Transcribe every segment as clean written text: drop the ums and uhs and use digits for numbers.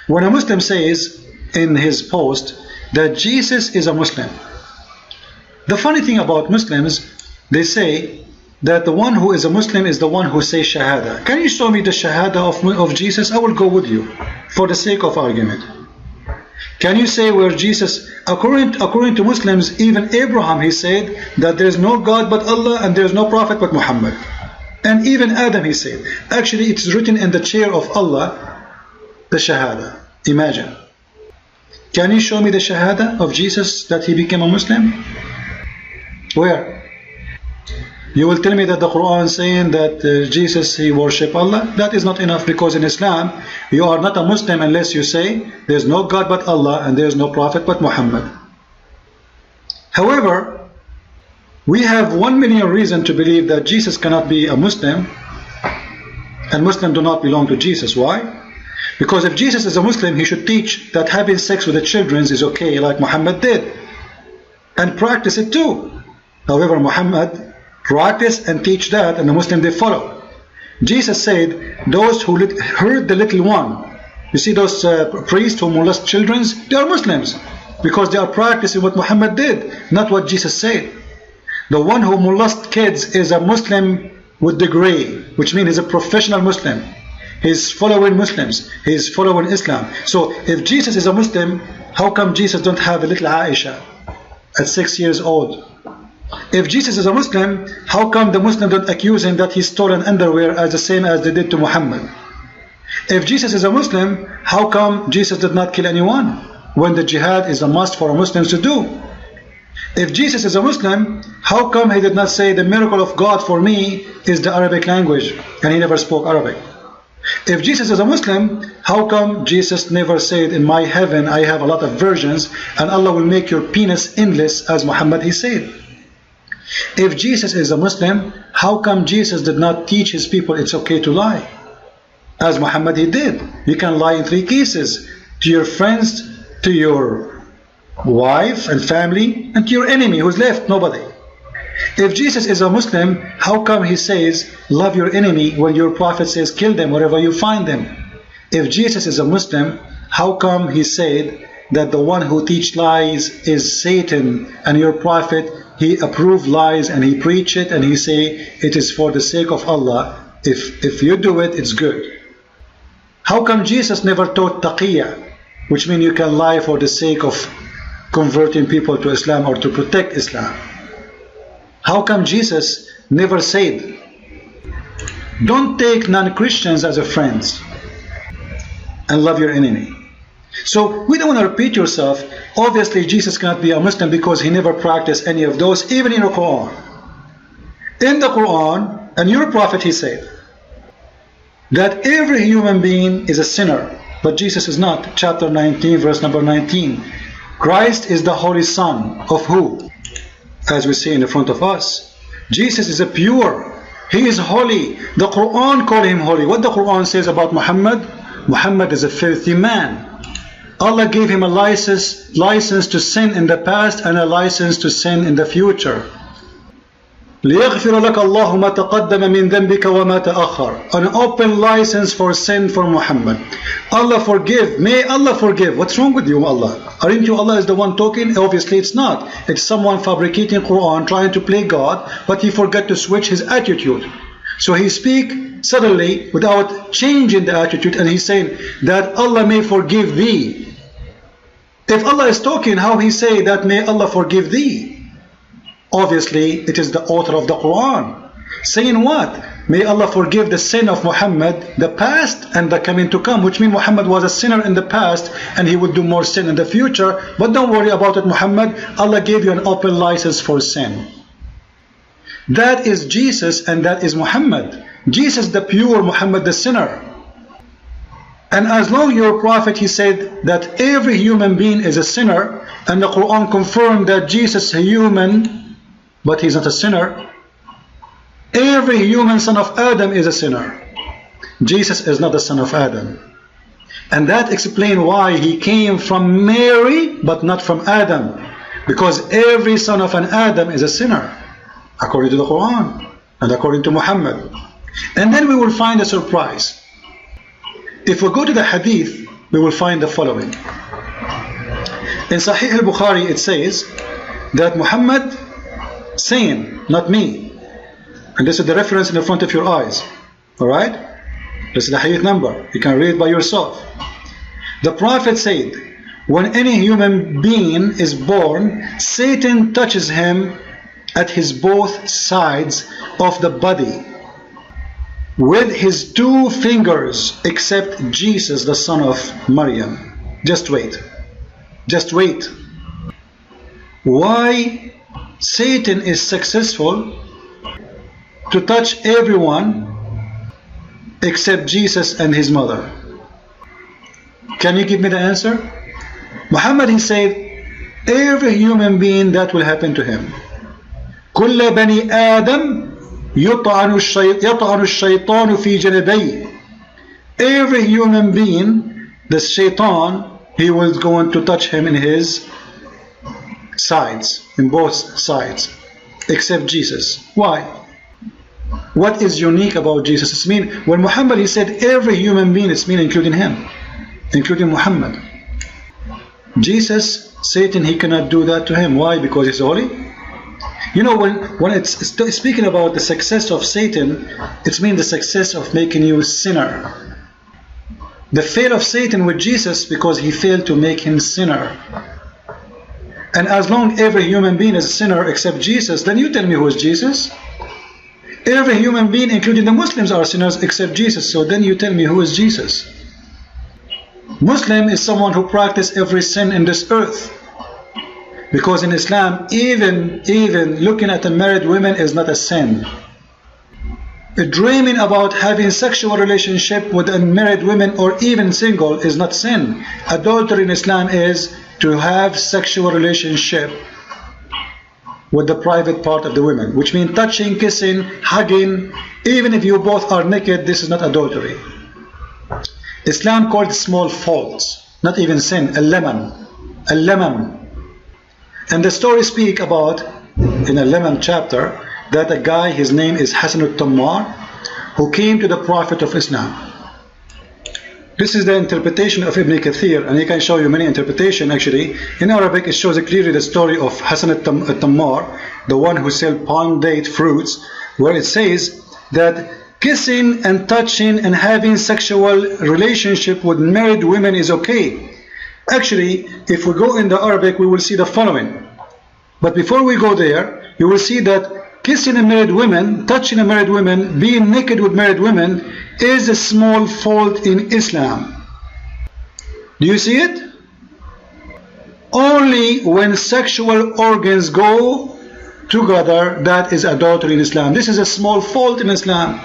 When a Muslim says in his post that Jesus is a Muslim, the funny thing about Muslims, they say that the one who is a Muslim is the one who says Shahada. Can you show me the Shahada of Jesus? I will go with you for the sake of argument. Can you say where Jesus, according to Muslims, even Abraham, he said that there is no God but Allah and there is no prophet but Muhammad. And even Adam, he said. Actually, it is written in the chair of Allah, the Shahada. Imagine. Can you show me the Shahada of Jesus that he became a Muslim? Where? You will tell me that the Quran is saying that Jesus, he worship Allah. That is not enough, because in Islam you are not a Muslim unless you say there is no God but Allah and there is no prophet but Muhammad. However, we have 1,000,000 reasons to believe that Jesus cannot be a Muslim, and Muslims do not belong to Jesus. Why? Because if Jesus is a Muslim, he should teach that having sex with the children is okay, like Muhammad did, and practice it too. However, Muhammad practice and teach that, and the Muslim they follow. Jesus said, those who hurt the little one, you see those priests who molest children, they are Muslims, because they are practicing what Muhammad did, not what Jesus said. The one who molests kids is a Muslim with degree, which means he's a professional Muslim. He's following Muslims, he's following Islam. So if Jesus is a Muslim, how come Jesus don't have a little Aisha at 6 years old? If Jesus is a Muslim, how come the Muslims don't accuse him that he stole an underwear as the same as they did to Muhammad? If Jesus is a Muslim, how come Jesus did not kill anyone when the jihad is a must for Muslims to do? If Jesus is a Muslim, how come he did not say the miracle of God for me is the Arabic language, and he never spoke Arabic? If Jesus is a Muslim, how come Jesus never said in my heaven I have a lot of virgins and Allah will make your penis endless as Muhammad he said? If Jesus is a Muslim, how come Jesus did not teach his people it's okay to lie, as Muhammad he did? You can lie in 3 cases: to your friends, to your wife and family, and to your enemy who's left, nobody. If Jesus is a Muslim, how come he says love your enemy when your prophet says kill them wherever you find them? If Jesus is a Muslim, how come he said that the one who teach lies is Satan, and your prophet he approved lies and he preach it and he say it is for the sake of Allah, if you do it, it's good? How come Jesus never taught taqiyya, which means you can lie for the sake of converting people to Islam or to protect Islam? How come Jesus never said don't take non-Christians as a friends and love your enemy? So we don't want to repeat yourself. Obviously Jesus cannot be a Muslim because he never practiced any of those, even in the Quran. In the Quran, and your prophet he said that every human being is a sinner, but Jesus is not. Chapter 19 verse number 19, Christ is the Holy Son of who? As we see in the front of us, Jesus is a pure, he is holy. The Quran call him holy. What the Quran says about Muhammad? Muhammad is a filthy man. Allah gave him a license to sin in the past and a license to sin in the future. لِيَغْفِرَ لَكَ اللَّهُ مَا تَقَدَّمَ مِنْ ذَنْبِكَ وَمَا تَأَخَّرَ. An open license for sin for Muhammad. Allah forgive. May Allah forgive. What's wrong with you, Allah? Aren't you Allah is the one talking? Obviously it's not. It's someone fabricating Quran, trying to play God, but he forgot to switch his attitude. So he speak suddenly without changing the attitude, and he's saying that Allah may forgive thee. If Allah is talking, how he say that may Allah forgive thee? Obviously it is the author of the Quran saying what? May Allah forgive the sin of Muhammad, the past and the coming to come, which means Muhammad was a sinner in the past and he would do more sin in the future. But don't worry about it, Muhammad. Allah gave you an open license for sin. That is Jesus and that is Muhammad. Jesus the pure, Muhammad the sinner. And as long your prophet he said that every human being is a sinner, and the Quran confirmed that Jesus is a human but he's not a sinner. Every human son of Adam is a sinner. Jesus is not the son of Adam. And that explains why he came from Mary but not from Adam, because every son of an Adam is a sinner according to the Quran and according to Muhammad. And then we will find a surprise. If we go to the hadith we will find the following. In Sahih al-Bukhari it says that Muhammad saying, not me, and this is the reference in the front of your eyes, alright? This is the hadith number, you can read it by yourself. The Prophet said, when any human being is born, Satan touches him at his both sides of the body with his 2 fingers, except Jesus, the son of Maryam. Just wait. Just wait. Why Satan is successful to touch everyone except Jesus and his mother? Can you give me the answer? Muhammad, he said, every human being that will happen to him. كل بني آدم يطعن الشيطان في جنبيه. Every human being, the shaitan, he was going to touch him in his sides, in both sides, except Jesus. Why? What is unique about Jesus? It's mean, when Muhammad, he said every human being, it's mean including him, including Muhammad. Jesus, Satan, he cannot do that to him. Why? Because he's holy? You know, when it's speaking about the success of Satan, it's mean the success of making you a sinner. The fail of Satan with Jesus, because he failed to make him sinner. And as long every human being is a sinner except Jesus, then you tell me who is Jesus? Every human being, including the Muslims, are sinners except Jesus, so then you tell me who is Jesus? Muslim is someone who practices every sin in this earth. Because in Islam, even looking at a married woman is not a sin. Dreaming about having sexual relationship with unmarried women or even single is not sin. Adultery in Islam is to have sexual relationship with the private part of the women, which means touching, kissing, hugging. Even if you both are naked, this is not adultery. Islam called small faults, not even sin, al-lamam. And the story speak about, in a lemon chapter, that a guy, his name is Hassan al-Tammar, who came to the Prophet of Islam. This is the interpretation of Ibn Kathir, and he can show you many interpretations actually. In Arabic it shows clearly the story of Hassan al-Tammar, the one who sells palm date fruits, where it says that kissing and touching and having sexual relationship with married women is okay. Actually, if we go in the Arabic, we will see the following. But before we go there, you will see that kissing a married woman, touching a married woman, being naked with married women is a small fault in Islam. Do you see it? Only when sexual organs go together, that is adultery in Islam. This is a small fault in Islam.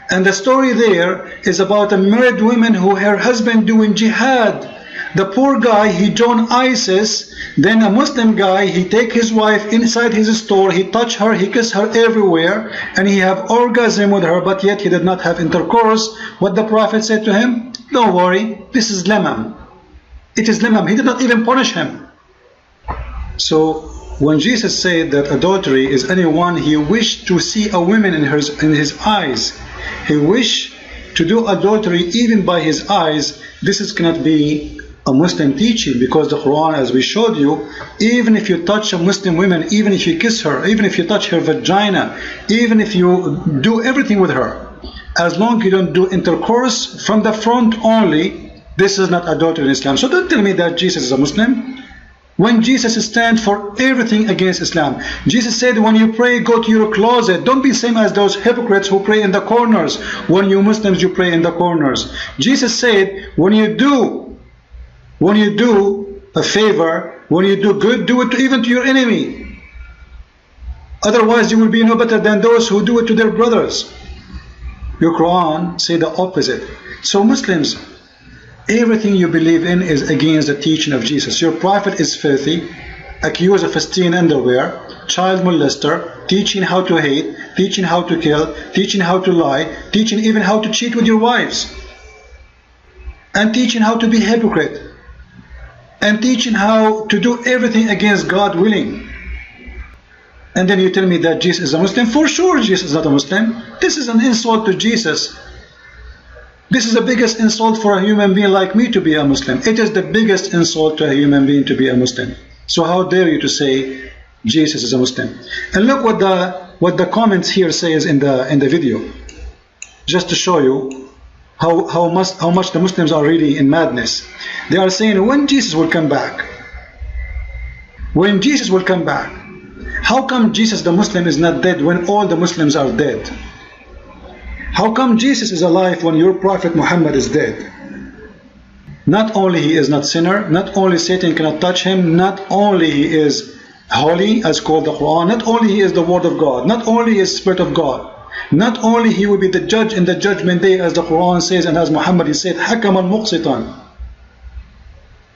And the story there is about a married woman who her husband doing jihad. The poor guy, he joined ISIS, then a Muslim guy, he take his wife inside his store, he touch her, he kiss her everywhere, and he have orgasm with her, but yet he did not have intercourse. What the Prophet said to him? Don't worry, this is lamam. It is lamam. He did not even punish him. So when Jesus said that adultery is anyone he wished to see a woman in his eyes, he wished to do adultery even by his eyes, this cannot be a Muslim teaching, because the Quran, as we showed you, even if you touch a Muslim woman, even if you kiss her, even if you touch her vagina, even if you do everything with her, as long as you don't do intercourse from the front only, this is not adultery in Islam. So don't tell me that Jesus is a Muslim, when Jesus stands for everything against Islam. Jesus said, when you pray, go to your closet. Don't be same as those hypocrites who pray in the corners. When you Muslims, you pray in the corners. Jesus said, when you do a favor, when you do good, do it even to your enemy. Otherwise you will be no better than those who do it to their brothers. Your Quran say the opposite. So Muslims, everything you believe in is against the teaching of Jesus. Your Prophet is filthy, accused of stealing underwear, child molester, teaching how to hate, teaching how to kill, teaching how to lie, teaching even how to cheat with your wives, and teaching how to be hypocrite, and teaching how to do everything against God willing. And then you tell me that Jesus is a Muslim? For sure Jesus is not a Muslim. This is an insult to Jesus. This is the biggest insult for a human being like me to be a Muslim. It is the biggest insult to a human being to be a Muslim. So how dare you to say Jesus is a Muslim? And look what the comments here says in the video, just to show you how much the Muslims are really in madness. They are saying, when Jesus will come back, when Jesus will come back, how come Jesus the Muslim is not dead when all the Muslims are dead? How come Jesus is alive when your Prophet Muhammad is dead? Not only he is not sinner, not only Satan cannot touch him, not only he is holy as called the Quran, not only he is the word of God, not only he is Spirit of God, not only he will be the judge in the judgment day as the Quran says and as Muhammad he said, Hakaman Muqsitan,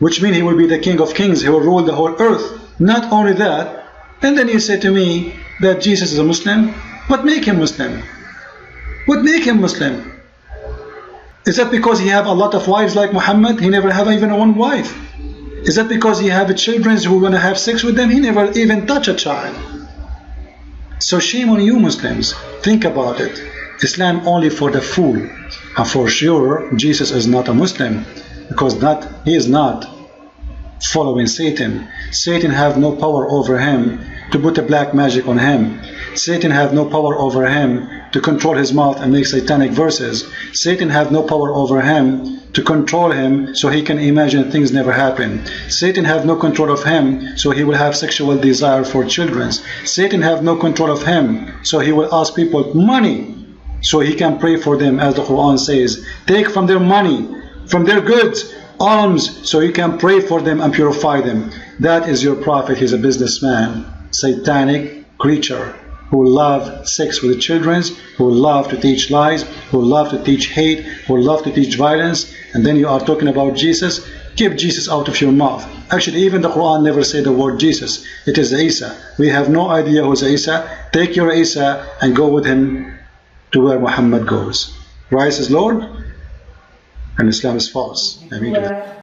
which means he will be the King of Kings, he will rule the whole earth. Not only that, and then you say to me that Jesus is a Muslim. What make him Muslim? What make him Muslim? Is that because he have a lot of wives like Muhammad? He never have even one wife. Is that because he have children who want to have sex with them? He never even touch a child. So shame on you Muslims. Think about it. Islam only for the fool. And for sure Jesus is not a Muslim, because he is not following Satan. Satan have no power over him to put a black magic on him. Satan have no power over him to control his mouth and make satanic verses. Satan have no power over him to control him so he can imagine things never happen. Satan have no control of him so he will have sexual desire for children. Satan have no control of him so he will ask people money so he can pray for them, as the Quran says. Take from their money, from their goods, alms, so you can pray for them and purify them. That is your prophet. He's a businessman, satanic creature who love sex with the children, who love to teach lies, who love to teach hate, who love to teach violence. And then you are talking about Jesus. Keep Jesus out of your mouth. Actually, even the Quran never said the word Jesus. It is Isa. We have no idea who's Isa. Take your Isa and go with him to where Muhammad goes. Christ is Lord and Islam is false.